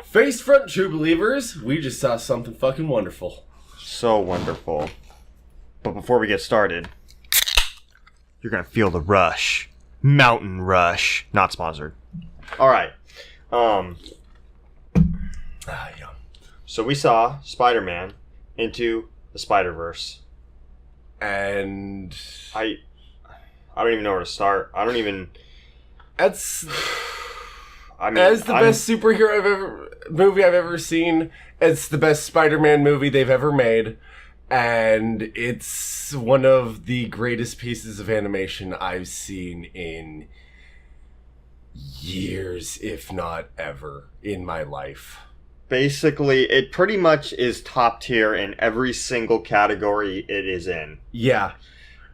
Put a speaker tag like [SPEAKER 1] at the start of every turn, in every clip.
[SPEAKER 1] Face front, true believers. We just saw something fucking wonderful.
[SPEAKER 2] So wonderful. But before we get started, you're gonna feel the rush. Mountain Rush. Not sponsored. Alright.
[SPEAKER 1] Yeah.
[SPEAKER 2] So we saw Spider-Man Into the Spider-Verse.
[SPEAKER 1] And
[SPEAKER 2] I don't even know where to start.
[SPEAKER 1] That's
[SPEAKER 2] I mean,
[SPEAKER 1] as the best superhero movie I've ever seen. It's the best Spider-Man movie they've ever made. And it's one of the greatest pieces of animation I've seen in years, if not ever, in my life.
[SPEAKER 2] Basically, it pretty much is top tier in every single category it is in.
[SPEAKER 1] Yeah.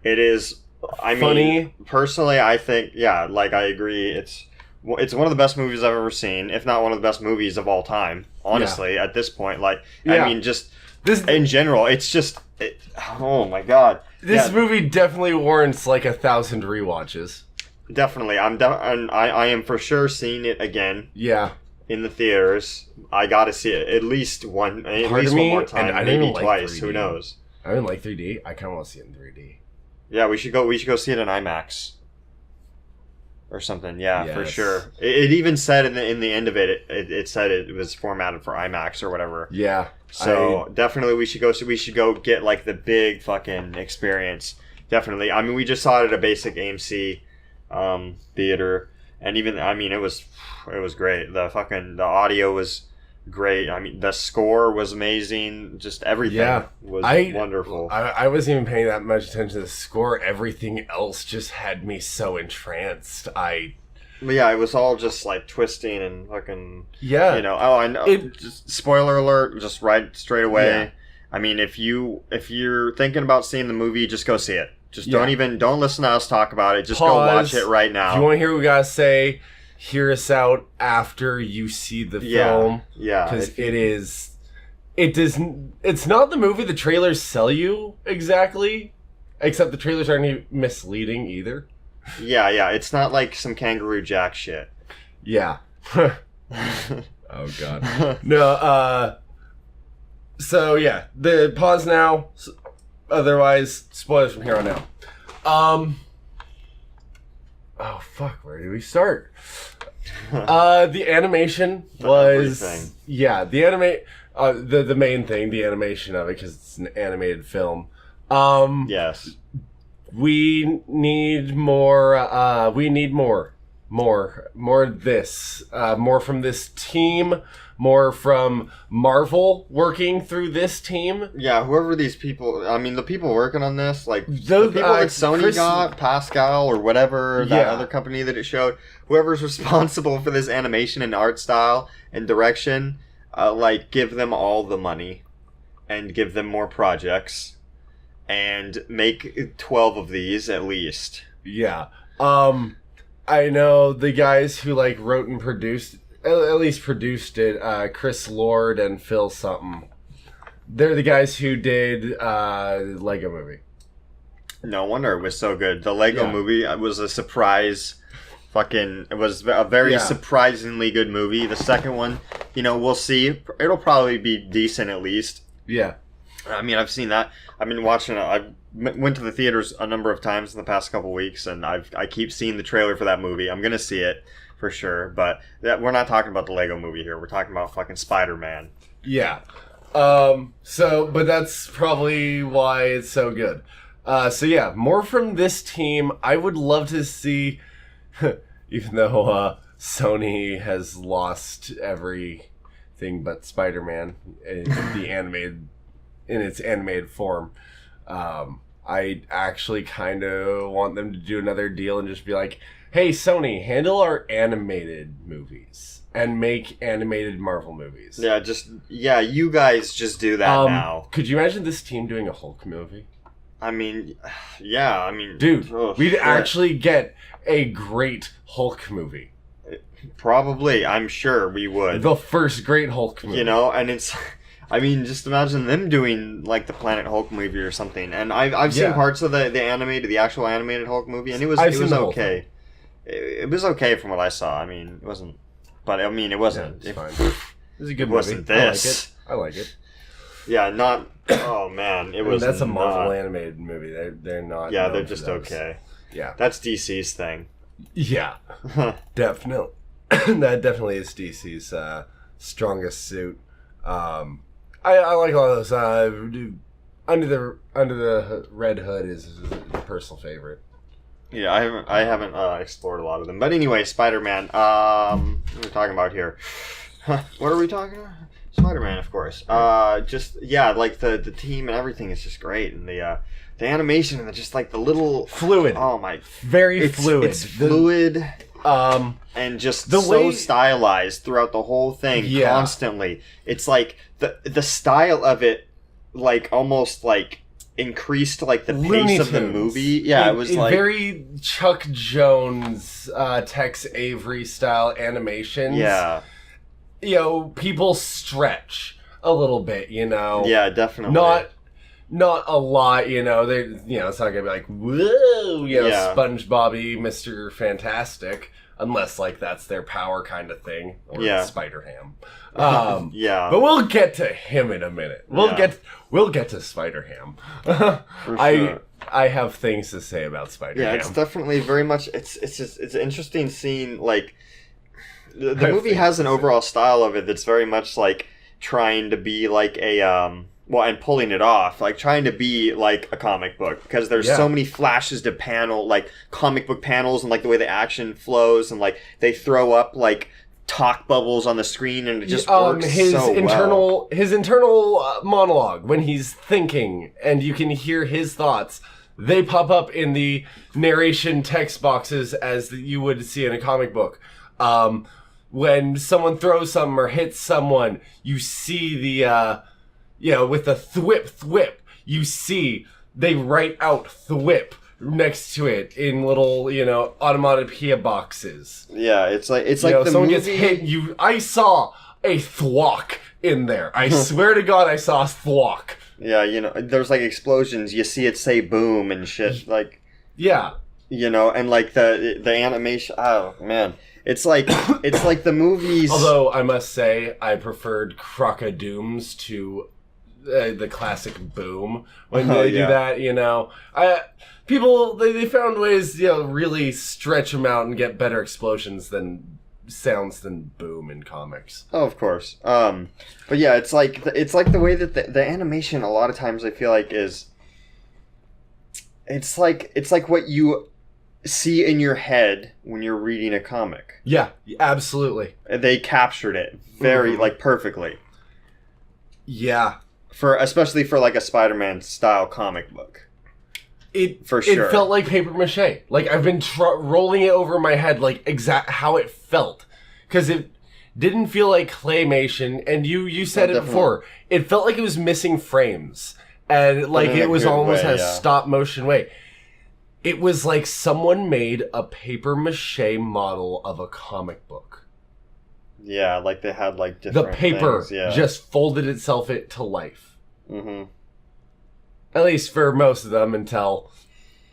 [SPEAKER 2] It is,
[SPEAKER 1] Funny.
[SPEAKER 2] Personally, I think, I agree. It's one of the best movies I've ever seen, if not one of the best movies of all time, honestly, at this point. This, in general, it's just, oh my god.
[SPEAKER 1] This movie definitely warrants like 1,000 rewatches.
[SPEAKER 2] Definitely. I am for sure seeing it again.
[SPEAKER 1] Yeah.
[SPEAKER 2] In the theaters. I gotta see it at least one more time, maybe twice. 3D. Who knows?
[SPEAKER 1] I didn't like 3D. I kind of want to see it in 3D.
[SPEAKER 2] Yeah, we should go see it in IMAX. Or something, for sure. It even said in the end of it, it said it was formatted for IMAX or whatever.
[SPEAKER 1] Yeah.
[SPEAKER 2] So definitely we should go get like the big fucking experience. Definitely. I mean, we just saw it at a basic AMC theater, and even it was great. The audio was great. I mean, the score was amazing. Just everything was wonderful.
[SPEAKER 1] I wasn't even paying that much attention to the score. Everything else just had me so entranced.
[SPEAKER 2] It was all just like twisting and fucking.
[SPEAKER 1] Yeah.
[SPEAKER 2] I know. Just spoiler alert. Just right straight away. Yeah. I mean, if you're thinking about seeing the movie, just go see it. Just don't listen to us talk about it. Just go watch it right now.
[SPEAKER 1] If you want to hear what we gotta say, hear us out after you see the film.
[SPEAKER 2] Yeah.
[SPEAKER 1] Because it's not the movie the trailers sell you exactly, except the trailers aren't misleading either.
[SPEAKER 2] Yeah. It's not like some Kangaroo Jack shit.
[SPEAKER 1] Yeah. Oh god. No. So yeah, the pause now. Otherwise, spoilers from here on out. Oh fuck, where do we start? The animation was the main thing, the animation of it, because it's an animated film.
[SPEAKER 2] Yes.
[SPEAKER 1] We need more. We need more of this. More from this team. More from Marvel working through this team.
[SPEAKER 2] Yeah, whoever these people... I mean, the people working on this, like, the people that Sony got, Pascal, or whatever, that other company that it showed, whoever's responsible for this animation and art style and direction, give them all the money and give them more projects and make 12 of these at least.
[SPEAKER 1] Yeah. I know the guys who, wrote and produced... At least produced it, Chris Lord and Phil something. They're the guys who did Lego Movie.
[SPEAKER 2] No wonder it was so good. The Lego Movie was a surprise. It was a very surprisingly good movie. The second one, we'll see. It'll probably be decent at least.
[SPEAKER 1] Yeah.
[SPEAKER 2] I mean, I've seen that. I've been watching it. I went to the theaters a number of times in the past couple weeks, and I keep seeing the trailer for that movie. I'm going to see it. For sure, but we're not talking about the Lego Movie here. We're talking about fucking Spider-Man.
[SPEAKER 1] Yeah. But that's probably why it's so good. More from this team. I would love to see, even though Sony has lost everything but Spider-Man in its animated form. I actually kind of want them to do another deal and just be like, hey, Sony, handle our animated movies and make animated Marvel movies.
[SPEAKER 2] You guys just do that now.
[SPEAKER 1] Could you imagine this team doing a Hulk movie?
[SPEAKER 2] Dude,
[SPEAKER 1] we'd actually get a great Hulk movie.
[SPEAKER 2] Probably, I'm sure we would.
[SPEAKER 1] The first great Hulk movie.
[SPEAKER 2] And it's... just imagine them doing like the Planet Hulk movie or something. And I've seen parts of the actual animated Hulk movie, and it was okay. It was okay from what I saw. It wasn't. But it wasn't.
[SPEAKER 1] Yeah, it's fine. It was a good
[SPEAKER 2] movie. Wasn't this?
[SPEAKER 1] I like it.
[SPEAKER 2] Yeah, not. Oh man, it was.
[SPEAKER 1] That's a Marvel animated movie. They're not.
[SPEAKER 2] Yeah, they're just okay.
[SPEAKER 1] Yeah,
[SPEAKER 2] that's DC's thing.
[SPEAKER 1] Yeah, definitely. That definitely is DC's strongest suit. I like all those. Under the Red Hood is a personal favorite.
[SPEAKER 2] Yeah, I haven't explored a lot of them. But anyway, Spider-Man. What are we talking about here? What are we talking about? Spider-Man, of course. Like the team and everything is just great, and the animation and just like the little
[SPEAKER 1] fluid.
[SPEAKER 2] Oh my,
[SPEAKER 1] very fluid.
[SPEAKER 2] It's fluid. And just so stylized throughout the whole thing, constantly. It's like the style of it, like almost like increased like the pace of the movie. Yeah, it was like
[SPEAKER 1] very Chuck Jones, Tex Avery style animations.
[SPEAKER 2] Yeah.
[SPEAKER 1] People stretch a little bit,
[SPEAKER 2] Yeah, definitely.
[SPEAKER 1] Not a lot, they it's not gonna be like, whoa, SpongeBobby, Mr. Fantastic, unless like that's their power kind of thing, or Spider-Ham.
[SPEAKER 2] Yeah.
[SPEAKER 1] But we'll get to him in a minute. We'll get to Spider-Ham. For sure. I have things to say about Spider-Ham.
[SPEAKER 2] Yeah, it's definitely very much it's an interesting scene, like the movie has an overall style of it that's very much like trying to be like a and pulling it off, like trying to be like a comic book, because there's so many flashes to panel, like comic book panels, and like the way the action flows, and like they throw up like talk bubbles on the screen, and it just works
[SPEAKER 1] his internal monologue when he's thinking, and you can hear his thoughts. They pop up in the narration text boxes as you would see in a comic book. When someone throws something or hits someone, you see the, with the thwip, you see they write out thwip next to it in little, onomatopoeia boxes.
[SPEAKER 2] Yeah, it's like the
[SPEAKER 1] someone
[SPEAKER 2] movie
[SPEAKER 1] gets hit. I saw a thwack in there. I swear to God, I saw a thwack.
[SPEAKER 2] Yeah, there's like explosions. You see it say boom and shit. Like,
[SPEAKER 1] yeah,
[SPEAKER 2] and like the animation. Oh man. It's like the movies.
[SPEAKER 1] Although I must say, I preferred Crocodooms to the classic Boom when they do that. People they found ways really stretch them out and get better explosions than sounds than Boom in comics.
[SPEAKER 2] Oh, of course. But yeah, it's like the way that the animation a lot of times I feel like is. It's like what you see in your head when you're reading a comic.
[SPEAKER 1] Yeah, absolutely.
[SPEAKER 2] They captured it very perfectly.
[SPEAKER 1] Yeah.
[SPEAKER 2] Especially for like a Spider-Man style comic book.
[SPEAKER 1] It felt like paper mache. Like I've been rolling it over my head like exact how it felt, because it didn't feel like claymation, and you said it before. It felt like it was missing frames, and like it was almost a stop motion way. It was like someone made a paper mache model of a comic book.
[SPEAKER 2] Yeah, like they had like different
[SPEAKER 1] the paper
[SPEAKER 2] things,
[SPEAKER 1] just folded itself to life.
[SPEAKER 2] Mm-hmm.
[SPEAKER 1] At least for most of them, until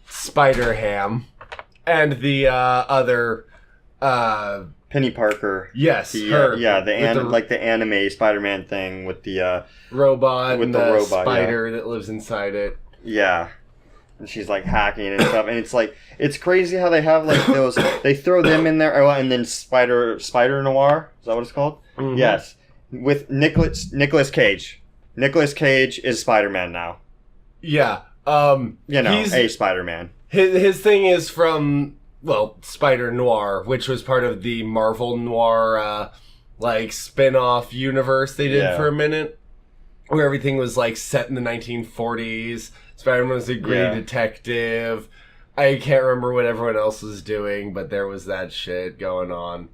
[SPEAKER 1] Spider-Ham and the other
[SPEAKER 2] Penny Parker.
[SPEAKER 1] Yes,
[SPEAKER 2] her. The anime Spider-Man thing with the
[SPEAKER 1] robot with the spider that lives inside it.
[SPEAKER 2] Yeah. And she's like hacking and stuff, and it's like it's crazy how they have like those. They throw them in there, and then Spider Noir. Is that what it's called? Mm-hmm. Yes, with Nicolas Cage. Nicolas Cage is Spider-Man now.
[SPEAKER 1] Yeah,
[SPEAKER 2] he's a Spider-Man.
[SPEAKER 1] His thing is from Spider Noir, which was part of the Marvel Noir spin-off universe they did for a minute, where everything was like set in the 1940s. Spider-Man was a gritty detective. I can't remember what everyone else was doing, but there was that shit going on.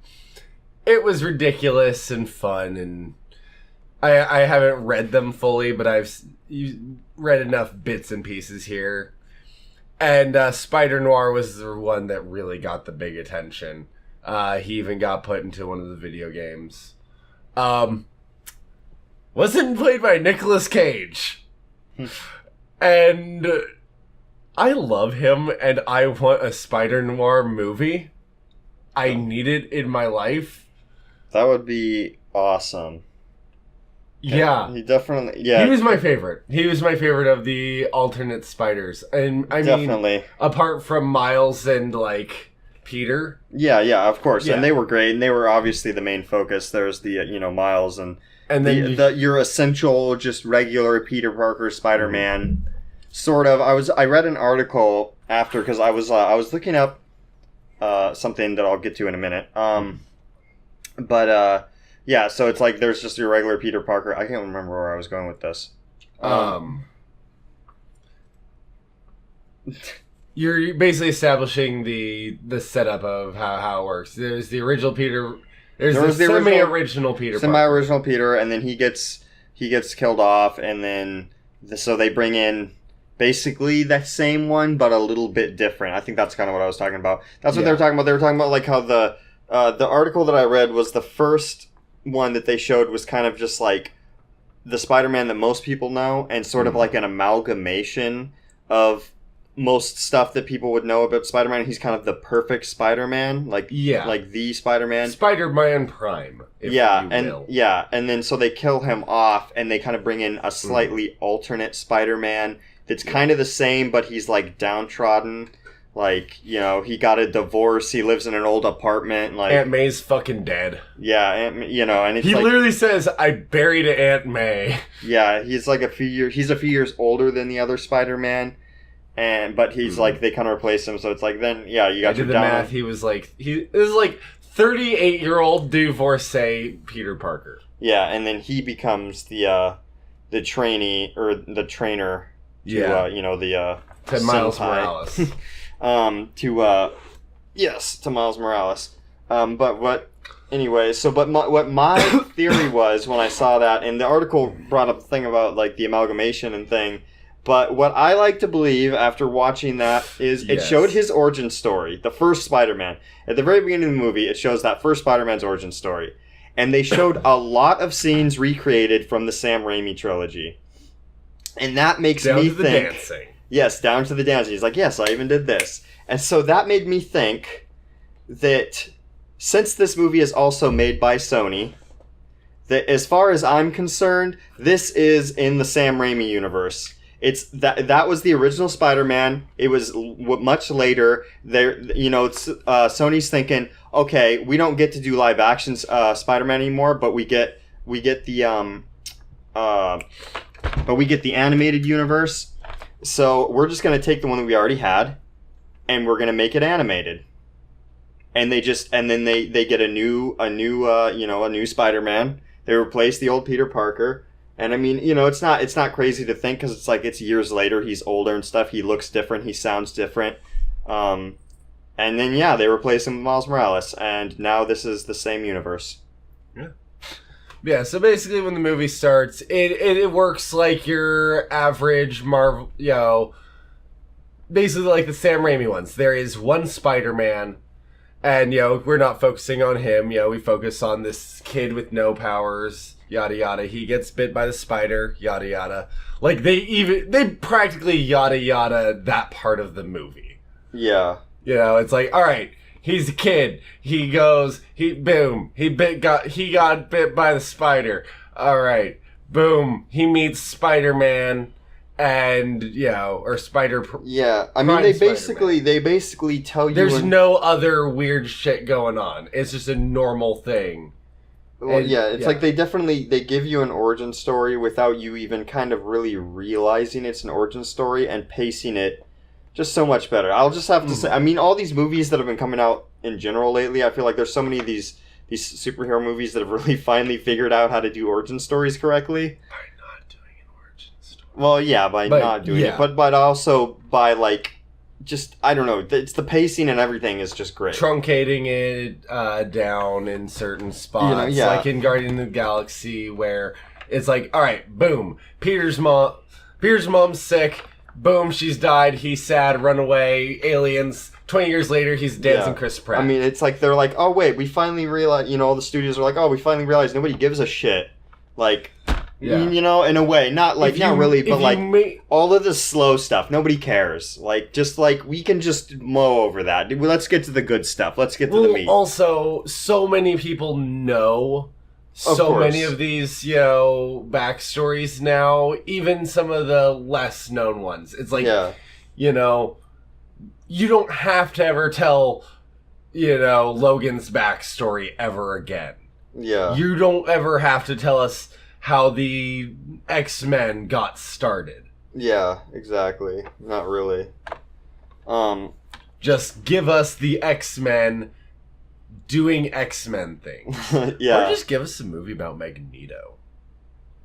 [SPEAKER 1] It was ridiculous and fun, and I haven't read them fully, but I've read enough bits and pieces here. And Spider Noir was the one that really got the big attention. He even got put into one of the video games. Wasn't played by Nicolas Cage. And I love him, and I want a Spider Noir movie. I need it in my life.
[SPEAKER 2] That would be awesome.
[SPEAKER 1] Yeah.
[SPEAKER 2] He definitely, yeah.
[SPEAKER 1] He was my favorite. He was my favorite of the alternate spiders. And I mean, apart from Miles and, like, Peter.
[SPEAKER 2] Yeah, of course. Yeah. And they were great, and they were obviously the main focus. There's the, Miles and then your essential, just regular Peter Parker Spider-Man. Sort of. I read an article after, because I was looking up something that I'll get to in a minute. Yeah, so it's like there's just your regular Peter Parker. I can't remember where I was going with this.
[SPEAKER 1] You're basically establishing the setup of how it works. There's the original Peter. There's the semi-original Peter.
[SPEAKER 2] Semi-original Peter, and then he gets killed off, and then so they bring in basically that same one, but a little bit different. I think that's kind of what I was talking about. That's what they were talking about. They were talking about like how the article that I read was the first one that they showed was kind of just like the Spider-Man that most people know, and sort of like an amalgamation of most stuff that people would know about Spider-Man. He's kind of the perfect Spider-Man, like the Spider-Man.
[SPEAKER 1] Spider-Man Prime, if you will.
[SPEAKER 2] And then so they kill him off, and they kind of bring in a slightly alternate Spider-Man that's kind of the same, but he's like downtrodden. Like, he got a divorce. He lives in an old apartment. Like
[SPEAKER 1] Aunt May's fucking dead.
[SPEAKER 2] Yeah, and it's
[SPEAKER 1] he literally says, "I buried Aunt May."
[SPEAKER 2] Yeah, he's like a few years older than the other Spider-Man, but he's like they kind of replace him. So it's like then you got
[SPEAKER 1] I did the math. He was like 38-year-old divorcee Peter Parker.
[SPEAKER 2] Yeah, and then he becomes the trainee or the trainer to
[SPEAKER 1] to Miles Morales.
[SPEAKER 2] To Miles Morales. What my theory was when I saw that, and the article brought up the thing about like the amalgamation and thing, but what I like to believe after watching that is it showed his origin story, the first Spider-Man. At the very beginning of the movie, it shows that first Spider-Man's origin story. And they showed a lot of scenes recreated from the Sam Raimi trilogy. And that makes me think... Down to the
[SPEAKER 1] dancing.
[SPEAKER 2] Yes, down to the dancing. He's like, yes, I even did this. And so that made me think that since this movie is also made by Sony, that as far as I'm concerned, this is in the Sam Raimi universe. It's that was the original Spider-Man. It was much later. Sony's thinking, okay, we don't get to do live action Spider-Man anymore, but we get the animated universe. So we're just going to take the one that we already had, and we're going to make it animated. And then they get a new Spider-Man. They replace the old Peter Parker. And I mean, it's not crazy to think, because it's like it's years later. He's older and stuff. He looks different. He sounds different. And then they replace him with Miles Morales, and now this is the same universe.
[SPEAKER 1] Yeah, so basically when the movie starts, it works like your average Marvel, basically like the Sam Raimi ones. There is one Spider-Man, and, we're not focusing on him. We focus on this kid with no powers, yada yada. He gets bit by the spider, yada yada. Like, they practically yada yada that part of the movie.
[SPEAKER 2] Yeah.
[SPEAKER 1] It's like, all right. He's a kid. He got bit by the spider. All right. Boom. He meets Spider-Man and, or Spider.
[SPEAKER 2] Yeah. I mean, they basically tell you
[SPEAKER 1] there's no other weird shit going on. It's just a normal thing.
[SPEAKER 2] Well, it's like they give you an origin story without you even kind of really realizing it's an origin story, and pacing it just so much better. I'll just have to say, I mean, all these movies that have been coming out in general lately, I feel like there's so many of these superhero movies that have really finally figured out how to do origin stories correctly.
[SPEAKER 1] By not doing an origin story.
[SPEAKER 2] Well, yeah, not doing it, but also by like, just, I don't know, it's the pacing and everything is just great.
[SPEAKER 1] Truncating it down in certain spots, like in Guardians of the Galaxy, where it's like, all right, boom, Peter's mom's sick. Boom, she's died. He's sad. Run away. Aliens. 20 years later, he's dancing Chris Pratt.
[SPEAKER 2] I mean, it's like they're like, oh wait, we finally realized. All the studios are like, oh, we finally realized nobody gives a shit. Like, in a way, not like not really, but like all of the slow stuff, nobody cares. Like, just like we can just mow over that. Let's get to the good stuff. Let's get to the meat.
[SPEAKER 1] Also, so many people know so many of these, backstories now, even some of the less known ones. It's like, you don't have to ever tell, Logan's backstory ever again.
[SPEAKER 2] Yeah.
[SPEAKER 1] You don't ever have to tell us how the X-Men got started.
[SPEAKER 2] Yeah, exactly. Not really.
[SPEAKER 1] Just give us the X-Men doing X-Men things.
[SPEAKER 2] Yeah.
[SPEAKER 1] Or just give us a movie about Magneto.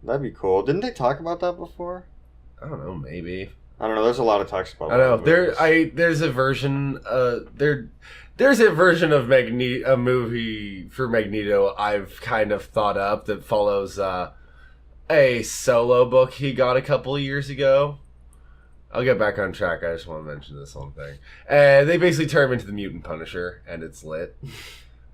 [SPEAKER 2] That'd be cool. Didn't they talk about that before?
[SPEAKER 1] I don't know, maybe.
[SPEAKER 2] I don't know. There's a lot of talks about.
[SPEAKER 1] I don't know. There's a version. There's a version of a movie for Magneto I've kind of thought up that follows a solo book he got a couple of years ago. I'll get back on track. I just want to mention this one thing. And they basically turn him into the Mutant Punisher, and it's lit.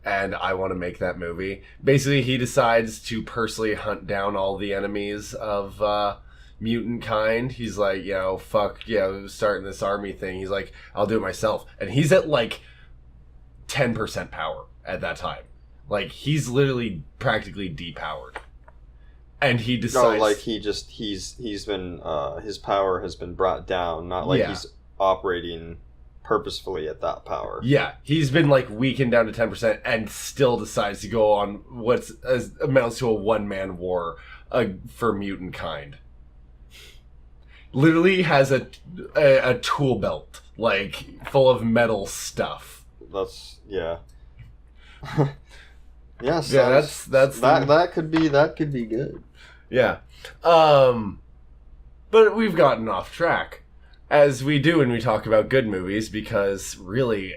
[SPEAKER 1] And I want to make that movie. Basically, he decides to personally hunt down all the enemies of mutant kind. He's like, fuck, starting this army thing. He's like, I'll do it myself. And he's at like 10% power at that time. Like, he's literally practically depowered. And he decides...
[SPEAKER 2] No, like, he's been, his power has been brought down, not like he's operating purposefully at that power.
[SPEAKER 1] Yeah, he's been, like, weakened down to 10% and still decides to go on what amounts to a one-man war for mutant kind. Literally has a tool belt, like, full of metal stuff.
[SPEAKER 2] That's... yeah. That could be good.
[SPEAKER 1] Yeah. But we've gotten off track, as we do when we talk about good movies, because really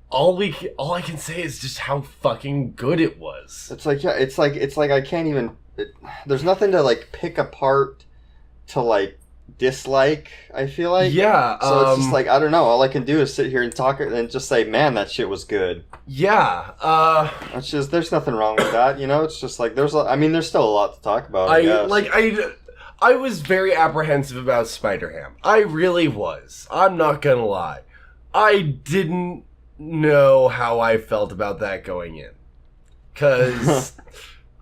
[SPEAKER 1] all I can say is just how fucking good it was.
[SPEAKER 2] It's like I can't even there's nothing to like pick apart to like dislike, I feel like.
[SPEAKER 1] Yeah.
[SPEAKER 2] So it's just like, I don't know, all I can do is sit here and talk and just say, man, that shit was good.
[SPEAKER 1] Yeah.
[SPEAKER 2] It's just, there's nothing wrong with that, It's just like, there's still a lot to talk about, I guess.
[SPEAKER 1] I was very apprehensive about Spider-Ham. I really was. I'm not gonna lie. I didn't know how I felt about that going in. Because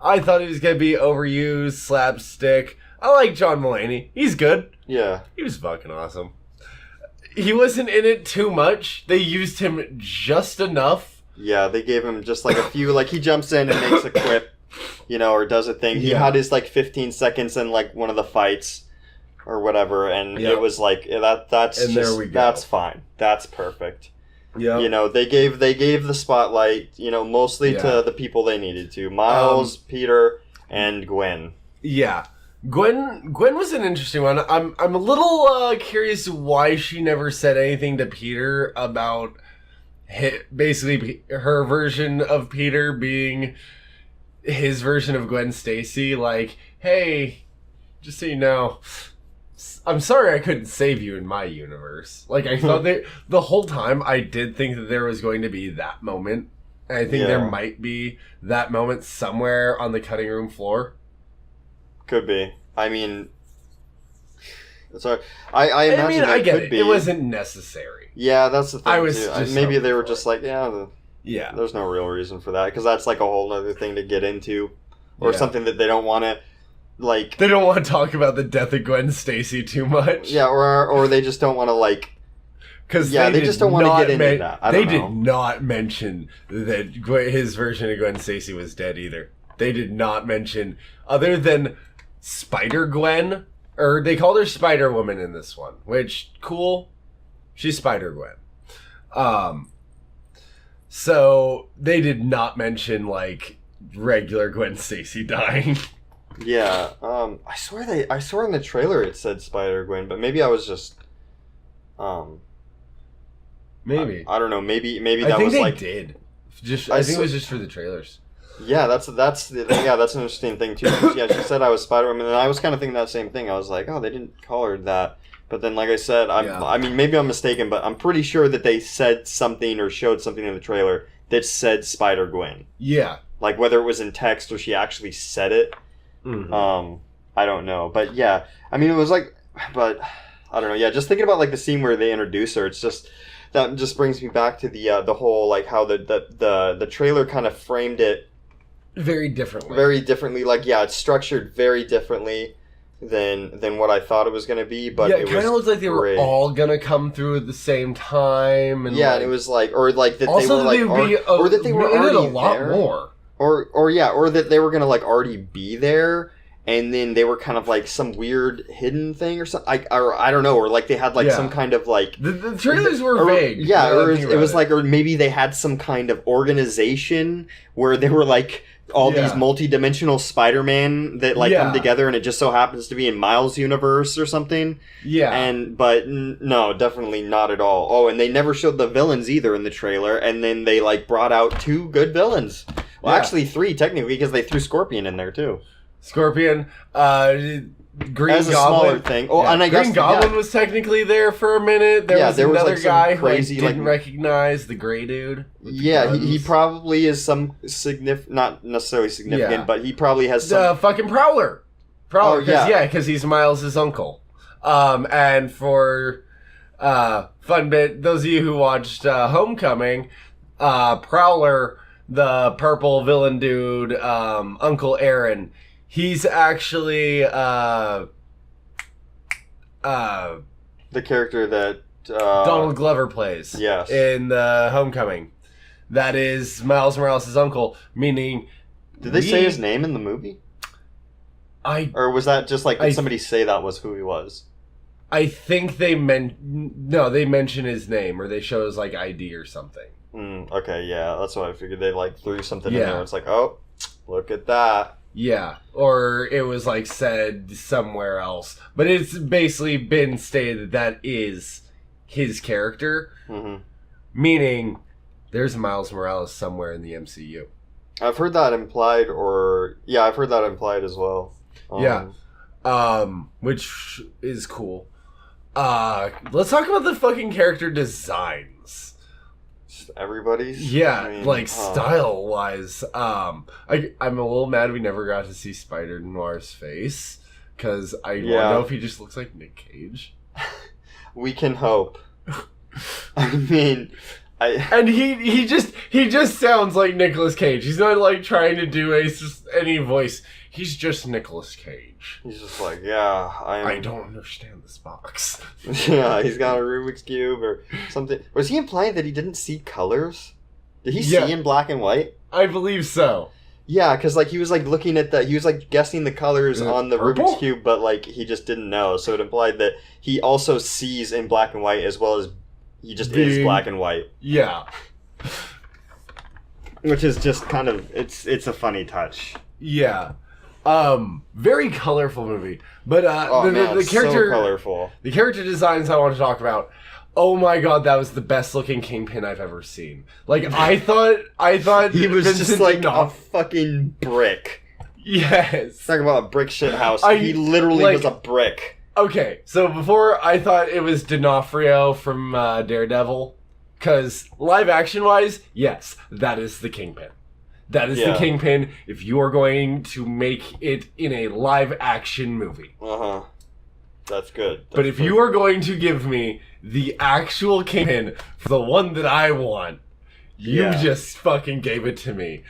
[SPEAKER 1] I thought he was gonna be overused, slapstick. I like John Mulaney. He's good.
[SPEAKER 2] Yeah.
[SPEAKER 1] He was fucking awesome. He wasn't in it too much. They used him just enough.
[SPEAKER 2] Yeah, they gave him just like a few, like he jumps in and makes a quip, or does a thing. He had his like 15 seconds in like one of the fights or whatever, and it was like, that's and just, there we go. That's fine. That's perfect. Yeah. They gave the spotlight, mostly to the people they needed to. Miles, Peter, and Gwen.
[SPEAKER 1] Yeah. Gwen was an interesting one. I'm a little curious why she never said anything to Peter about basically her version of Peter being his version of Gwen Stacy. Like, hey, just so you know, I'm sorry I couldn't save you in my universe. Like, I thought the whole time I did think that there was going to be that moment. And I think there might be that moment somewhere on the cutting room floor.
[SPEAKER 2] Could be. I mean, sorry. I imagine
[SPEAKER 1] I get
[SPEAKER 2] could
[SPEAKER 1] it.
[SPEAKER 2] Be.
[SPEAKER 1] It wasn't necessary.
[SPEAKER 2] Yeah, that's the thing.
[SPEAKER 1] I was too.
[SPEAKER 2] Maybe they were just like,
[SPEAKER 1] yeah.
[SPEAKER 2] There's no real reason for that, because that's like a whole other thing to get into, or something that they don't want to, like.
[SPEAKER 1] They don't want to talk about the death of Gwen Stacy too much.
[SPEAKER 2] Yeah, or they just don't want to like.
[SPEAKER 1] Because they just don't want to get into that. They did not mention that his version of Gwen Stacy was dead either. They did not mention, other than Spider-Gwen, or they called her Spider-Woman in this one, which, cool. She's Spider-Gwen. So they did not mention, like, regular Gwen Stacy dying.
[SPEAKER 2] Yeah, I swear in the trailer it said Spider-Gwen, but maybe I was just,
[SPEAKER 1] maybe.
[SPEAKER 2] I don't know, maybe that was like...
[SPEAKER 1] I think they did. I think it was just for the trailers.
[SPEAKER 2] Yeah, that's an interesting thing too. Yeah, she said I was Spider-Woman, and I was kind of thinking that same thing. I was like, oh, they didn't call her that. But then, like I said, I mean, maybe I'm mistaken, but I'm pretty sure that they said something or showed something in the trailer that said Spider-Gwen.
[SPEAKER 1] Yeah.
[SPEAKER 2] Like, whether it was in text or she actually said it. Mm-hmm. I don't know. But yeah, I mean, it was like, but I don't know. Yeah, just thinking about like the scene where they introduce her, it's just, that just brings me back to the whole, like, how the trailer kind of framed it
[SPEAKER 1] very differently.
[SPEAKER 2] Very differently. Like, yeah, it's structured very differently than what I thought it was going to be. But
[SPEAKER 1] it kind of looked like they were all going to come through at the same time. And
[SPEAKER 2] and it was like, or like that
[SPEAKER 1] also
[SPEAKER 2] they were like, or that they were
[SPEAKER 1] in
[SPEAKER 2] already
[SPEAKER 1] it a lot
[SPEAKER 2] there.
[SPEAKER 1] More.
[SPEAKER 2] Or that they were going to like already be there. And then they were kind of like some weird hidden thing or something. I don't know. Or like they had like some kind of like...
[SPEAKER 1] The trailers were vague.
[SPEAKER 2] Yeah, or it was like... Or maybe they had some kind of organization where they were like all these multi-dimensional Spider-Man that like come together, and it just so happens to be in Miles' universe or something.
[SPEAKER 1] Yeah.
[SPEAKER 2] But no, definitely not at all. Oh, and they never showed the villains either in the trailer. And then they like brought out 2 good villains. Well, actually 3 technically, because they threw Scorpion in there too.
[SPEAKER 1] Scorpion, Green
[SPEAKER 2] As a
[SPEAKER 1] Goblin.
[SPEAKER 2] smaller thing. Oh, and I guess
[SPEAKER 1] Green Goblin was technically there for a minute. There was another
[SPEAKER 2] like
[SPEAKER 1] guy
[SPEAKER 2] crazy,
[SPEAKER 1] who I didn't recognize, the gray dude.
[SPEAKER 2] Yeah, he probably is some not necessarily significant, but he probably has some...
[SPEAKER 1] The fucking Prowler. Because he's Miles' uncle. And for fun bit, those of you who watched Homecoming, Prowler, the purple villain dude, Uncle Aaron, he's actually
[SPEAKER 2] the character that
[SPEAKER 1] Donald Glover plays.
[SPEAKER 2] Yes.
[SPEAKER 1] In the Homecoming. That is Miles Morales' uncle, meaning...
[SPEAKER 2] Did they say his name in the movie? Or was that just like, did somebody say that was who he was?
[SPEAKER 1] I think they mention his name, or they show his like ID or something.
[SPEAKER 2] Okay, yeah, that's what I figured. They like threw something in there. It's like, oh, look at that.
[SPEAKER 1] Yeah, or it was like said somewhere else, but it's basically been stated that is his character, meaning there's a Miles Morales somewhere in the MCU.
[SPEAKER 2] I've heard that implied, I've heard that implied as well.
[SPEAKER 1] Which is cool. Let's talk about the fucking character designs.
[SPEAKER 2] Everybody's?
[SPEAKER 1] Yeah, style-wise. I'm a little mad we never got to see Spider-Noir's face, because I want to know if he just looks like Nick Cage.
[SPEAKER 2] We can hope. I mean...
[SPEAKER 1] And he just sounds like Nicolas Cage. He's not like trying to do any voice. He's just Nicolas Cage.
[SPEAKER 2] He's just like, yeah,
[SPEAKER 1] I don't understand this box.
[SPEAKER 2] Yeah, he's got a Rubik's Cube or something. Was he implying that he didn't see colors? Did he see in black and white?
[SPEAKER 1] I believe so.
[SPEAKER 2] Yeah, because like he was like looking at he was like guessing the colors on the
[SPEAKER 1] purple?
[SPEAKER 2] Rubik's Cube, but like he just didn't know. So it implied that he also sees in black and white as well as he just is black and white.
[SPEAKER 1] Yeah.
[SPEAKER 2] Which is just kind of it's a funny touch.
[SPEAKER 1] Yeah. Very colorful movie. But the
[SPEAKER 2] so
[SPEAKER 1] character
[SPEAKER 2] colorful.
[SPEAKER 1] The character designs I want to talk about. Oh my god, that was the best looking Kingpin I've ever seen. Like I thought
[SPEAKER 2] he was Vincent just like a fucking brick.
[SPEAKER 1] Yes.
[SPEAKER 2] Talking about a brick shit house. He literally was a brick.
[SPEAKER 1] Okay, so before I thought it was D'Onofrio from Daredevil, because live action wise, yes, that is the Kingpin. That is the Kingpin if you are going to make it in a live action movie.
[SPEAKER 2] That's good.
[SPEAKER 1] But if you are going to give me the actual Kingpin for the one that I want, you just fucking gave it to me.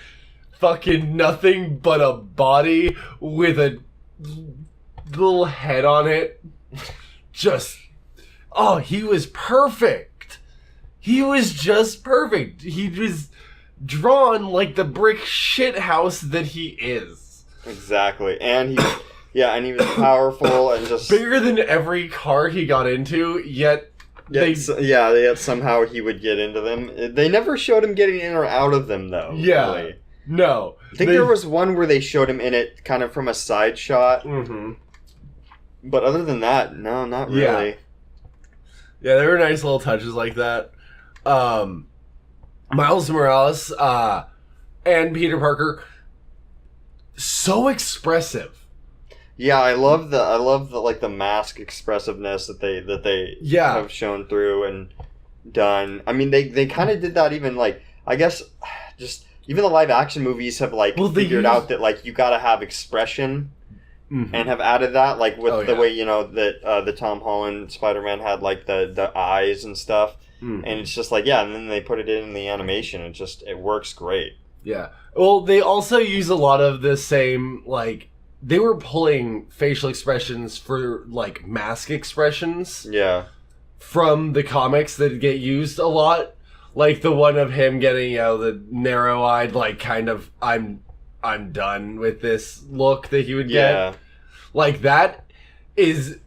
[SPEAKER 1] Fucking nothing but a body with a little head on it. He was perfect. He was just perfect. He was drawn like the brick shit house that he is.
[SPEAKER 2] Exactly. And he was powerful and just
[SPEAKER 1] bigger than every car he got into, yet
[SPEAKER 2] somehow he would get into them. They never showed him getting in or out of them though.
[SPEAKER 1] Yeah.
[SPEAKER 2] Really.
[SPEAKER 1] No.
[SPEAKER 2] I think there was one where they showed him in it kind of from a side shot. But other than that, no, not really.
[SPEAKER 1] Yeah, there were nice little touches like that. Miles Morales and Peter Parker, so expressive.
[SPEAKER 2] Yeah, I love the like the mask expressiveness that they have shown through and done. I mean, they kind of did that even like I guess just even the live action movies have like figured out that like you gotta have expression. And have added that, like, with the way, that the Tom Holland Spider-Man had, like, the eyes and stuff. And it's just like, and then they put it in the animation. It works great.
[SPEAKER 1] Yeah. Well, they also use a lot of the same, like, they were pulling facial expressions for, like, mask expressions.
[SPEAKER 2] Yeah.
[SPEAKER 1] From the comics that get used a lot. Like the one of him getting, the narrow-eyed, like, kind of, I'm done with this look that he would get.
[SPEAKER 2] Yeah.
[SPEAKER 1] Like, that is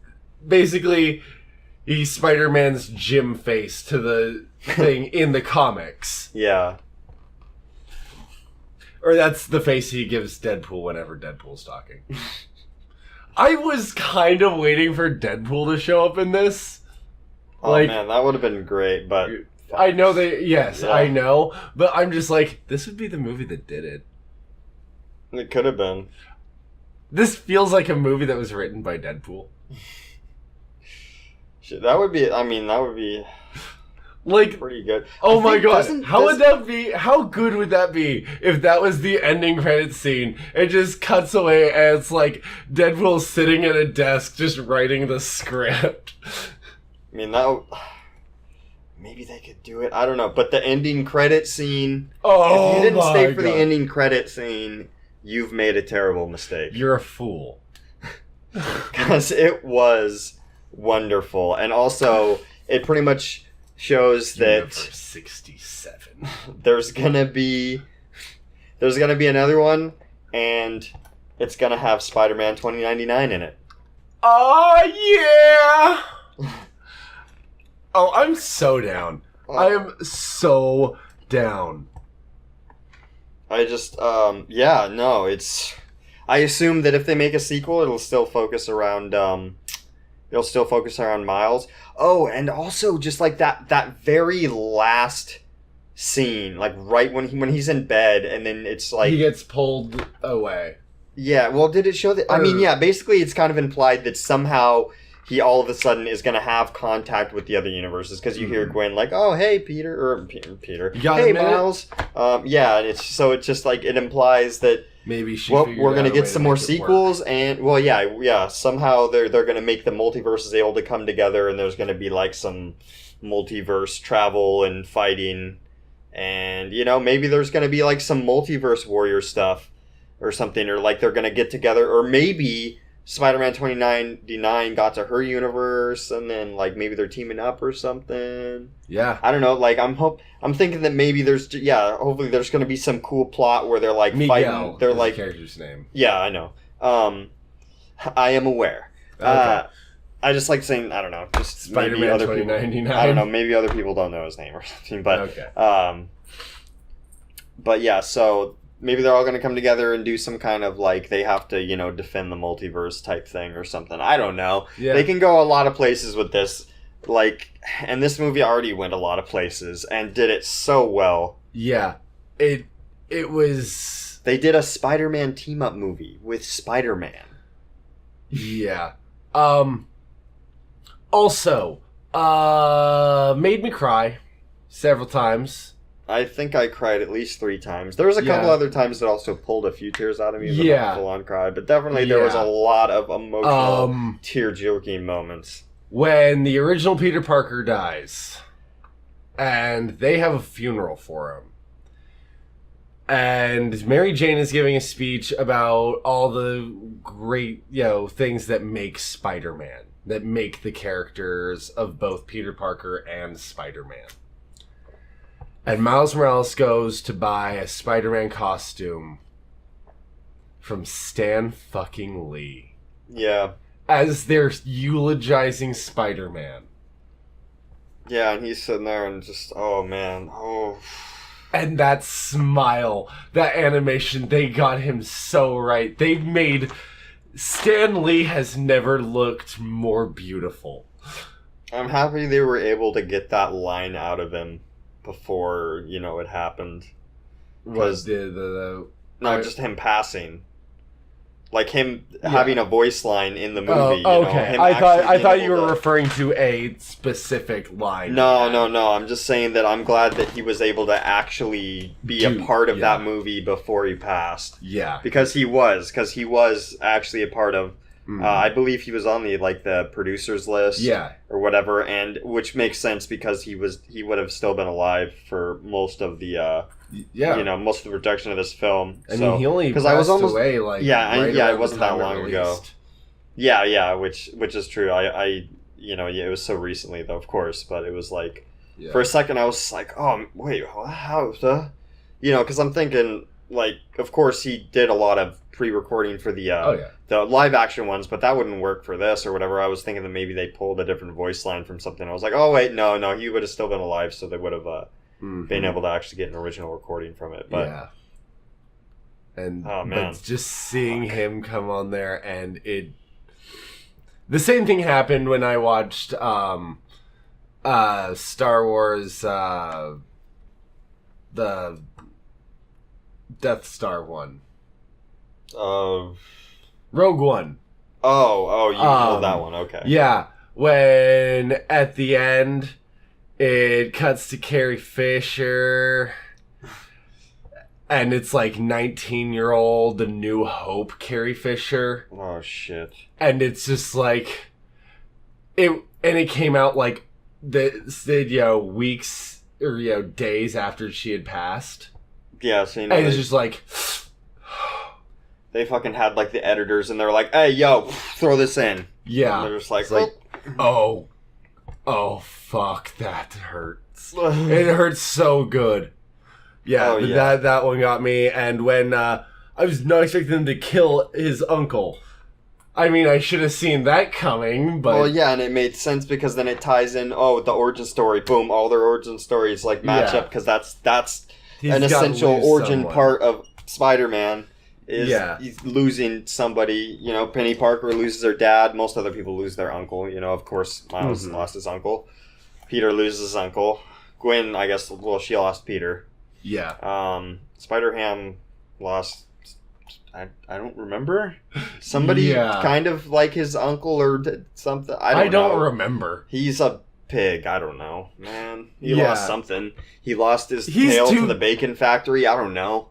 [SPEAKER 1] basically he's Spider-Man's Jim face to the thing in the comics.
[SPEAKER 2] Yeah.
[SPEAKER 1] Or that's the face he gives Deadpool whenever Deadpool's talking. I was kind of waiting for Deadpool to show up in this.
[SPEAKER 2] Oh, like, man, that would have been great, but...
[SPEAKER 1] I know I know, but I'm just like, this would be the movie that did it.
[SPEAKER 2] It could have been.
[SPEAKER 1] This feels like a movie that was written by Deadpool.
[SPEAKER 2] That would be
[SPEAKER 1] like
[SPEAKER 2] pretty good.
[SPEAKER 1] Oh my god, would that be? How good would that be if that was the ending credits scene? It just cuts away and it's like Deadpool sitting at a desk just writing the script.
[SPEAKER 2] I mean, maybe they could do it. I don't know, but the ending credit scene.
[SPEAKER 1] Oh,
[SPEAKER 2] if you didn't stay for the ending credit scene, you've made a terrible mistake.
[SPEAKER 1] You're a fool.
[SPEAKER 2] Because it was wonderful, and also it pretty much shows that
[SPEAKER 1] 67.
[SPEAKER 2] There's gonna be another one, and it's gonna have Spider-Man 2099 in it.
[SPEAKER 1] Oh yeah! Oh, I'm so down. I am so down.
[SPEAKER 2] I just I assume that if they make a sequel, it'll still focus around Miles. Oh, and also just like that very last scene, like right when he's in bed, and then it's like
[SPEAKER 1] he gets pulled away.
[SPEAKER 2] Yeah, well, did it show that? I mean, yeah, basically it's kind of implied that somehow he all of a sudden is going to have contact with the other universes, because you hear Gwen like, "Oh, hey, Peter," "Hey, Miles." Yeah, and it's just like it implies that
[SPEAKER 1] maybe
[SPEAKER 2] we're going to get some more sequels, and somehow they're going to make the multiverses able to come together, and there's going to be like some multiverse travel and fighting, and maybe there's going to be like some multiverse warrior stuff or something, or like they're going to get together, or maybe Spider-Man 2099 got to her universe, and then like maybe they're teaming up or something.
[SPEAKER 1] Yeah,
[SPEAKER 2] I don't know. Like I'm thinking that maybe hopefully there's going to be some cool plot where they're like
[SPEAKER 1] Miguel
[SPEAKER 2] fighting. They're like
[SPEAKER 1] the character's name.
[SPEAKER 2] Yeah, I know. I am aware.
[SPEAKER 1] Okay.
[SPEAKER 2] I just like saying, I don't know, just
[SPEAKER 1] Spider-Man
[SPEAKER 2] maybe other
[SPEAKER 1] 2099.
[SPEAKER 2] people. I don't know. Maybe other people don't know his name or something. But
[SPEAKER 1] okay.
[SPEAKER 2] But yeah, so. Maybe they're all going to come together and do some kind of, like, they have to, defend the multiverse type thing or something. I don't know.
[SPEAKER 1] Yeah.
[SPEAKER 2] They can go a lot of places with this. Like, and this movie already went a lot of places and did it so well.
[SPEAKER 1] Yeah. It was...
[SPEAKER 2] They did a Spider-Man team-up movie with Spider-Man.
[SPEAKER 1] Yeah. Also, made me cry several times.
[SPEAKER 2] I think I cried at least 3 times. There was a couple other times that also pulled a few tears out of me, but not full-on cry. But definitely there was a lot of emotional, tear-jerking moments.
[SPEAKER 1] When the original Peter Parker dies, and they have a funeral for him, and Mary Jane is giving a speech about all the great, things that make Spider-Man, that make the characters of both Peter Parker and Spider-Man. And Miles Morales goes to buy a Spider-Man costume from Stan fucking Lee.
[SPEAKER 2] Yeah.
[SPEAKER 1] As they're eulogizing Spider-Man.
[SPEAKER 2] Yeah, and he's sitting there and just, oh man, oh.
[SPEAKER 1] And that smile, that animation, they got him so right. They made... Stan Lee has never looked more beautiful.
[SPEAKER 2] I'm happy they were able to get that line out of him before, it happened.
[SPEAKER 1] Was
[SPEAKER 2] just him passing. Like him having a voice line in the movie.
[SPEAKER 1] Okay. I thought you were referring to a specific line.
[SPEAKER 2] No. I'm just saying that I'm glad that he was able to actually be a part of that movie before he passed.
[SPEAKER 1] Yeah.
[SPEAKER 2] Because he was actually a part of I believe he was on the producers list, or whatever, and which makes sense because he would have still been alive for most of the most of the production of this film.
[SPEAKER 1] I mean, he only passed away
[SPEAKER 2] it wasn't that long ago. Yeah, which is true. It was so recently though, of course, but it was like for a second I was like, oh wait, how the, because I'm thinking like, of course he did a lot of pre-recording for the live action ones, but that wouldn't work for this or whatever. I was thinking that maybe they pulled a different voice line from something. I was like, oh wait, no, he would have still been alive, so they would have been able to actually get an original recording from it. But
[SPEAKER 1] but just seeing him come on there, and the same thing happened when I watched Star Wars, the Death Star one. Rogue One.
[SPEAKER 2] Oh, you pulled that one, okay.
[SPEAKER 1] Yeah, when at the end it cuts to Carrie Fisher, and it's like 19-year-old, A New Hope Carrie Fisher.
[SPEAKER 2] Oh shit!
[SPEAKER 1] And it's just like it came out like weeks or days after she had passed.
[SPEAKER 2] Yeah, so
[SPEAKER 1] and it's just like.
[SPEAKER 2] They fucking had like the editors, and they're like, "Hey, yo, throw this in."
[SPEAKER 1] Yeah,
[SPEAKER 2] and they're just like,
[SPEAKER 1] "Oh, fuck, that hurts. It hurts so good." Yeah, that one got me. And when I was not expecting them to kill his uncle. I mean, I should have seen that coming, but...
[SPEAKER 2] Well, yeah, and it made sense because then it ties in, with the origin story. Boom, all their origin stories like match up, because that's an essential origin part of Spider-Man. He's losing somebody. Penny Parker loses her dad. Most other people lose their uncle. Of course, Miles lost his uncle. Peter loses his uncle. Gwen, I guess, she lost Peter.
[SPEAKER 1] Yeah.
[SPEAKER 2] Spider-Ham lost... I don't remember. Somebody kind of like his uncle or something. I don't know.
[SPEAKER 1] Remember.
[SPEAKER 2] He's a pig. I don't know. Man, he lost something. He lost his tail to the bacon factory. I don't know.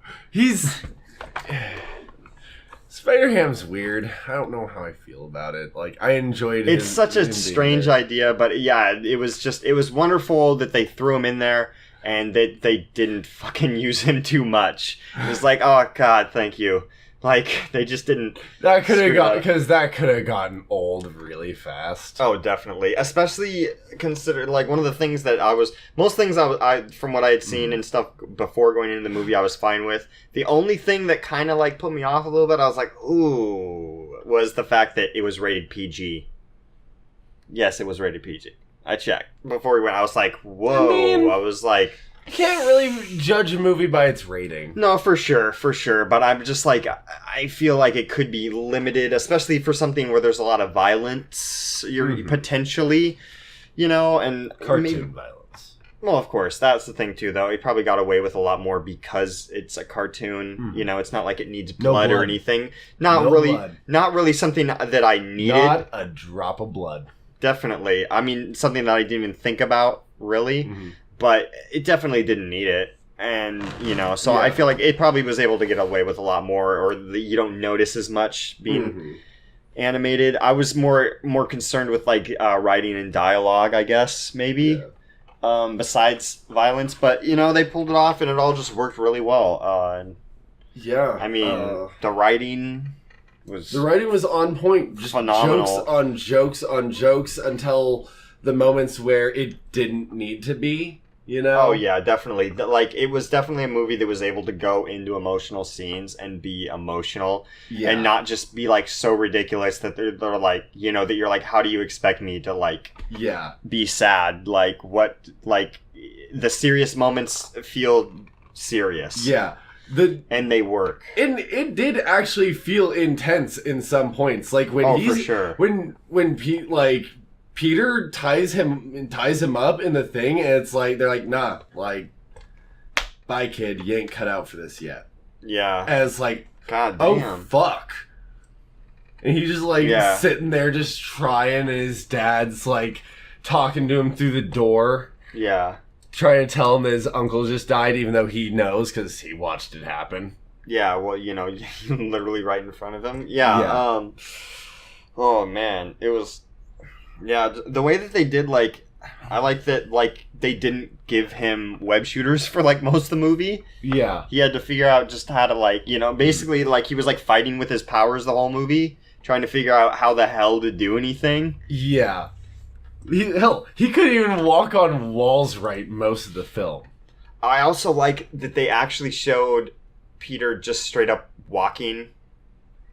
[SPEAKER 1] Spider-Ham's weird. I don't know how I feel about it. Like, I enjoyed it.
[SPEAKER 2] It's such a strange idea, but it was wonderful that they threw him in there and that they didn't fucking use him too much. It was like, oh god, thank you. Like, they just didn't...
[SPEAKER 1] That could have gotten old really fast.
[SPEAKER 2] Oh, definitely. Especially considered, like, one of the things that most things I from what I had seen and stuff before going into the movie, I was fine with. The only thing that kind of, like, put me off a little bit, I was like, ooh, was the fact that it was rated PG. Yes, it was rated PG. I checked. Before we went, I was like, whoa. I was like...
[SPEAKER 1] You can't really judge a movie by its rating.
[SPEAKER 2] No, for sure. But I'm just like, I feel like it could be limited, especially for something where there's a lot of violence, potentially, and...
[SPEAKER 1] Cartoon violence.
[SPEAKER 2] Well, of course, that's the thing too, though. He probably got away with a lot more because it's a cartoon. It's not like it needs blood or anything. Not really something that I needed.
[SPEAKER 1] Not a drop of blood.
[SPEAKER 2] Definitely. I mean, something that I didn't even think about, really. But it definitely didn't need it. And, so I feel like it probably was able to get away with a lot more, or you don't notice as much being animated. I was more concerned with, like, writing and dialogue, I guess, maybe, besides violence. But, they pulled it off, and it all just worked really well. I mean, the writing was
[SPEAKER 1] on point. Just
[SPEAKER 2] phenomenal.
[SPEAKER 1] Jokes on jokes until the moments where it didn't need to be.
[SPEAKER 2] Oh yeah, definitely. Like, it was definitely a movie that was able to go into emotional scenes and be emotional, and not just be like so ridiculous that they're like, that you're like, how do you expect me to like, be sad? Like, what? Like, the serious moments feel serious.
[SPEAKER 1] Yeah.
[SPEAKER 2] And they work.
[SPEAKER 1] And it did actually feel intense in some points. Like when
[SPEAKER 2] for sure.
[SPEAKER 1] When Peter ties him up in the thing, and it's like they're like, nah, like, bye kid, you ain't cut out for this yet.
[SPEAKER 2] Yeah.
[SPEAKER 1] And it's like,
[SPEAKER 2] god
[SPEAKER 1] damn.
[SPEAKER 2] Oh
[SPEAKER 1] fuck. And he's just like sitting there just trying, and his dad's like talking to him through the door.
[SPEAKER 2] Yeah.
[SPEAKER 1] Trying to tell him that his uncle just died, even though he knows because he watched it happen.
[SPEAKER 2] Yeah, well, literally right in front of him. Yeah. Oh man, it was. Yeah, the way that they did, like, I like that, like, they didn't give him web shooters for, like, most of the movie.
[SPEAKER 1] Yeah.
[SPEAKER 2] He had to figure out just how to, like, you know, basically, like, he was, like, fighting with his powers the whole movie, trying to figure out how the hell to do anything.
[SPEAKER 1] Yeah. He couldn't even walk on walls right most of the film.
[SPEAKER 2] I also like that they actually showed Peter just straight up walking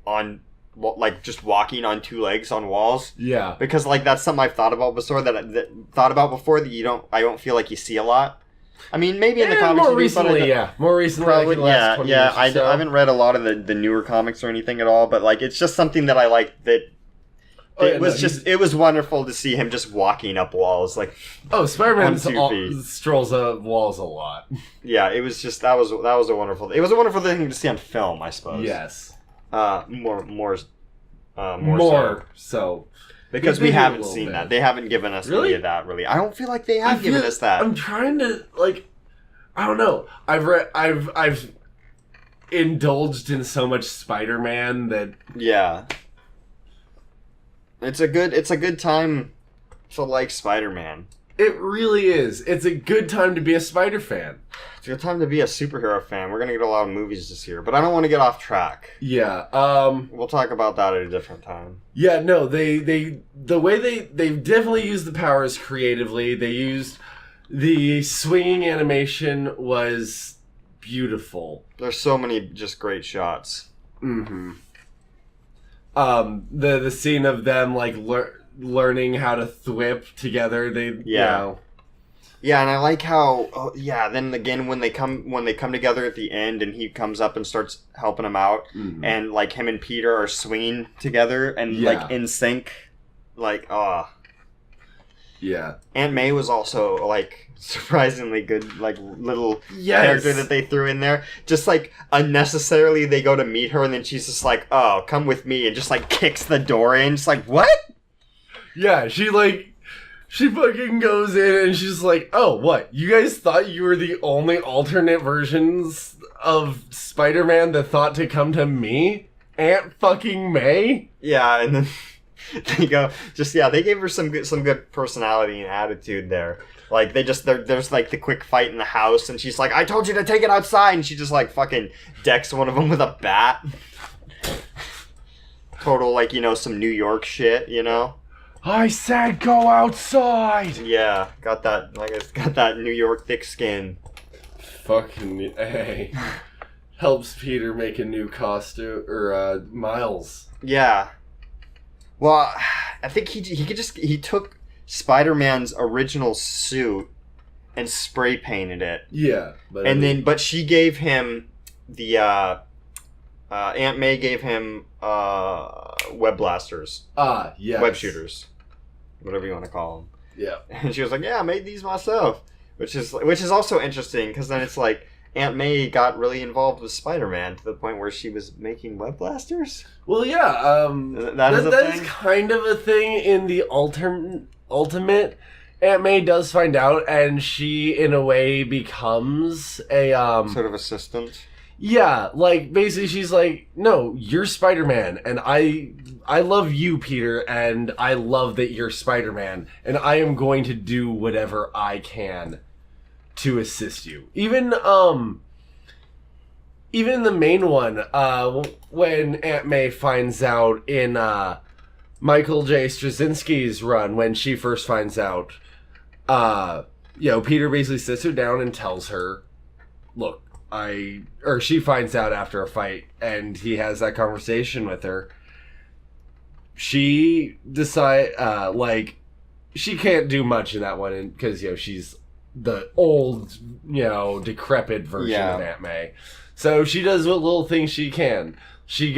[SPEAKER 2] on... like just walking on two legs on walls.
[SPEAKER 1] Yeah,
[SPEAKER 2] because like that's something I've thought about before that I don't feel like you see a lot. I mean, maybe in the comics
[SPEAKER 1] more recently, more recently,
[SPEAKER 2] probably,
[SPEAKER 1] like
[SPEAKER 2] I haven't read a lot of the newer comics or anything at all, but like it's just something that I like that. It was wonderful to see him just walking up walls like.
[SPEAKER 1] Oh, Spider-Man strolls up walls a lot.
[SPEAKER 2] Yeah, it was just that was a wonderful. It was a wonderful thing to see on film, I suppose.
[SPEAKER 1] Yes.
[SPEAKER 2] More
[SPEAKER 1] so.
[SPEAKER 2] Because we haven't seen that. They haven't given us any of that, really. I don't feel like they have given us that.
[SPEAKER 1] I'm trying to, like, I don't know. I've indulged in so much Spider-Man that...
[SPEAKER 2] Yeah. It's a good time to like Spider-Man.
[SPEAKER 1] It really is. It's a good time to be a Spider fan.
[SPEAKER 2] It's a good time to be a superhero fan. We're gonna get a lot of movies this year, but I don't want to get off track.
[SPEAKER 1] Yeah.
[SPEAKER 2] We'll talk about that at a different time.
[SPEAKER 1] Yeah. No. The way they definitely used the powers creatively. They used the swinging animation was beautiful.
[SPEAKER 2] There's so many just great shots.
[SPEAKER 1] Mm-hmm. The scene of them like learning how to thwip together.
[SPEAKER 2] Yeah, and I like how then again when they come together at the end and he comes up and starts helping him out, and like him and Peter are swinging together and like in sync, like
[SPEAKER 1] yeah.
[SPEAKER 2] Aunt May was also like surprisingly good, like little character that they threw in there. Just like unnecessarily they go to meet her and then she's just like, oh, come with me, and just like kicks the door in. Just like, what?
[SPEAKER 1] Yeah, she fucking goes in and she's like, oh, what? You guys thought you were the only alternate versions of Spider-Man that thought to come to me? Aunt fucking May?
[SPEAKER 2] Yeah, and then they go, they gave her some good personality and attitude there. Like, there's like the quick fight in the house and she's like, I told you to take it outside, and she just like fucking decks one of them with a bat. Total, like, you know, some New York shit, you know?
[SPEAKER 1] I said go outside!
[SPEAKER 2] Yeah, got that New York thick skin.
[SPEAKER 1] Fucking A. Helps Peter make a new costume, or, Miles.
[SPEAKER 2] Yeah. Well, I think he took Spider-Man's original suit and spray painted it.
[SPEAKER 1] Yeah.
[SPEAKER 2] But she gave him the, Aunt May gave him, web blasters.
[SPEAKER 1] Yes.
[SPEAKER 2] Web shooters. Whatever you want to call them.
[SPEAKER 1] Yeah.
[SPEAKER 2] And she was like, yeah, I made these myself. Which is also interesting, because then it's like, Aunt May got really involved with Spider-Man to the point where she was making web blasters?
[SPEAKER 1] Well, yeah.
[SPEAKER 2] That
[SPEAKER 1] is kind of a thing in the Ultimate. Aunt May does find out, and she, in a way, becomes a...
[SPEAKER 2] sort of assistant?
[SPEAKER 1] Yeah, like, basically she's like, no, you're Spider-Man, and I love you, Peter, and I love that you're Spider-Man, and I am going to do whatever I can to assist you. Even the main one, when Aunt May finds out in, Michael J. Straczynski's run, when she first finds out, Peter basically sits her down and tells her, look, she finds out after a fight, and he has that conversation with her. She she can't do much in that one, because, she's the old, decrepit version of Aunt May. So she does what little things she can. She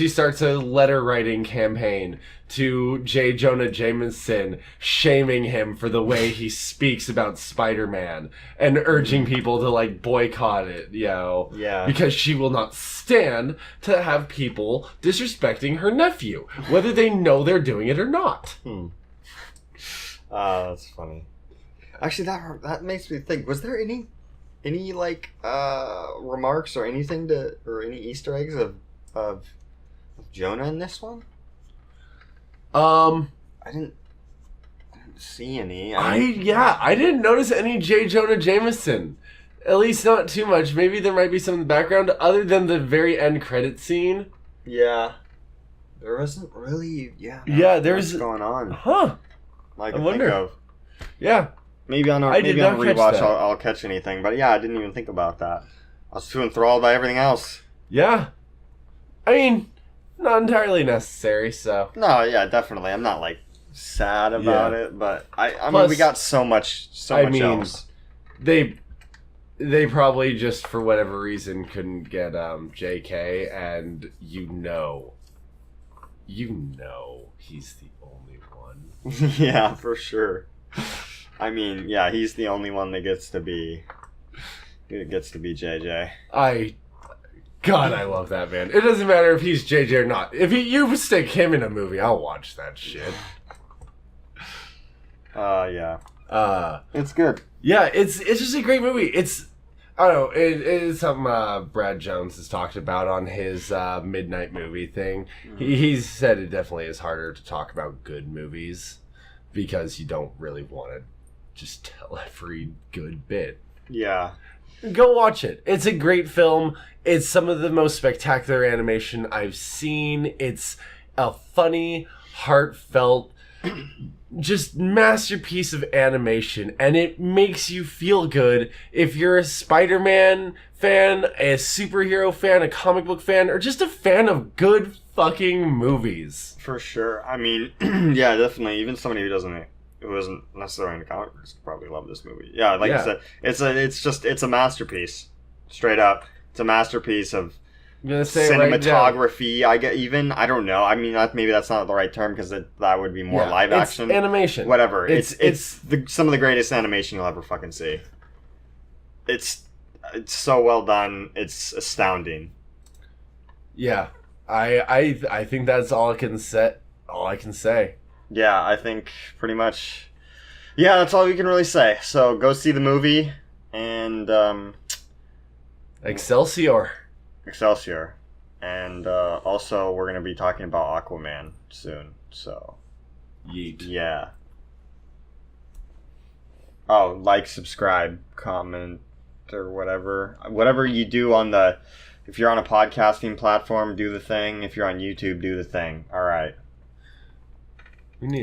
[SPEAKER 1] starts a letter writing campaign to J. Jonah Jameson, shaming him for the way he speaks about Spider-Man and urging people to boycott it,
[SPEAKER 2] Yeah.
[SPEAKER 1] because she will not stand to have people disrespecting her nephew, whether they know they're doing it or not.
[SPEAKER 2] That's funny. Actually, that makes me think. Was there any remarks or anything or any Easter eggs of Jonah in this one? I didn't see any.
[SPEAKER 1] I didn't notice any J. Jonah Jameson. At least not too much. Maybe there might be some in the background, other than the very end credit scene.
[SPEAKER 2] Yeah. There wasn't really,
[SPEAKER 1] there's
[SPEAKER 2] what's going on.
[SPEAKER 1] Huh.
[SPEAKER 2] I wonder. Think of.
[SPEAKER 1] Yeah.
[SPEAKER 2] Maybe on a rewatch I'll catch anything. But yeah, I didn't even think about that. I was too enthralled by everything else.
[SPEAKER 1] Yeah. I mean, not entirely necessary, so.
[SPEAKER 2] No, yeah, definitely. I'm not, like, sad about it, but I mean, we got so much else.
[SPEAKER 1] They probably just, for whatever reason, couldn't get JK, and you know he's the only one.
[SPEAKER 2] Yeah, for sure. I mean, yeah, he's the only one that gets to be JJ.
[SPEAKER 1] God, I love that man. It doesn't matter if he's JJ or not. If you stick him in a movie, I'll watch that shit.
[SPEAKER 2] Yeah. It's good.
[SPEAKER 1] Yeah, it's just a great movie. I don't know, it is something Brad Jones has talked about on his midnight movie thing. He's said it definitely is harder to talk about good movies because you don't really want to just tell every good bit.
[SPEAKER 2] Yeah.
[SPEAKER 1] Go watch it. It's a great film. It's some of the most spectacular animation I've seen. It's a funny, heartfelt, just masterpiece of animation, and it makes you feel good if you're a Spider-Man fan, a superhero fan, a comic book fan, or just a fan of good fucking movies.
[SPEAKER 2] For sure. I mean, yeah, definitely. Even somebody who isn't necessarily into comic books could probably love this movie. Yeah, like I said, it's a masterpiece. Straight up, it's a masterpiece of cinematography. I don't know. I mean, maybe that's not the right term because that would be more live action
[SPEAKER 1] animation.
[SPEAKER 2] Whatever. It's some of the greatest animation you'll ever fucking see. It's so well done. It's astounding.
[SPEAKER 1] Yeah, I think that's all I can say.
[SPEAKER 2] Yeah, I think pretty much. Yeah, that's all we can really say. So go see the movie and
[SPEAKER 1] Excelsior.
[SPEAKER 2] And also we're going to be talking about Aquaman soon, so
[SPEAKER 1] yeet.
[SPEAKER 2] Yeah. Oh, like, subscribe, comment, or whatever you do if you're on a podcasting platform, do the thing. If you're on YouTube, do the thing. All right.
[SPEAKER 1] We need